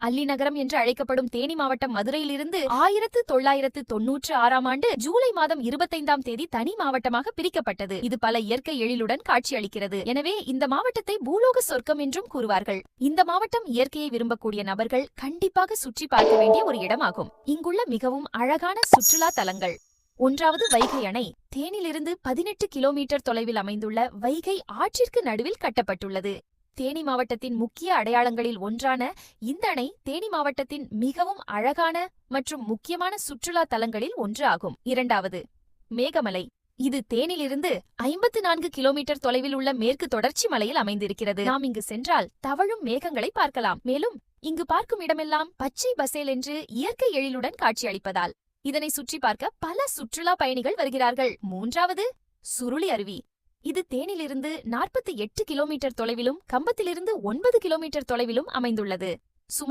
அல்லி நகரம் என்று அழைக்கப்படும் தேனி மாவட்டம் மதுரையிலிருந்து 1996ஆம் ஆண்டு ஜூலை மாதம் 25ஆம் தேதி தனி மாவட்டமாக பிரிக்கப்பட்டது. இது பல இயற்கை எழிலுடன் காட்சியளிக்கிறது. எனவே இந்த மாவட்டத்தை பூலோக சொர்க்கம் என்றும் கூறுவார்கள். இந்த மாவட்டம் இயற்கையை விரும்பக்கூடிய நபர்கள் கண்டிப்பாக சுற்றி பார்க்க வேண்டிய ஒரு இடமாகும். இங்குள்ள மிகவும் அழகான சுற்றுலா தலங்கள். 1வது வைகை அணை. தேனியிலிருந்து 18 கிலோமீட்டர் தொலைவில் அமைந்துள்ள வைகை ஆற்றிற்கு நடுவில் கட்டப்பட்டுள்ளது. தேனி மாவட்டத்தின் முக்கிய அடையாளங்களில் ஒன்றான இந்த அணை தேனி மாவட்டத்தின் மிகவும் அழகான மற்றும் முக்கியமான சுற்றுலா தலங்களில் ஒன்று ஆகும். 2வது மேகமலை. இது தேனிலிருந்து 54 கிலோமீட்டர் தொலைவில் உள்ள மேற்கு தொடர்ச்சி மலையில் அமைந்திருக்கிறது. நாம் இங்கு சென்றால் தவழும் மேகங்களை பார்க்கலாம். மேலும் இங்கு பார்க்கும் இடமெல்லாம் பச்சை பசேல் என்று இயற்கை எழிலுடன் காட்சியளிப்பதால் இதனை சுற்றி பார்க்க பல சுற்றுலா பயணிகள் வருகிறார்கள். 3வது சுருளி அருவி. இது தேனிலிருந்து 48 கிலோமீட்டர் தொலைவிலும் கம்பத்திலிருந்து 9 கிலோமீட்டர் தொலைவிலும் அமைந்துள்ளது. சுமார்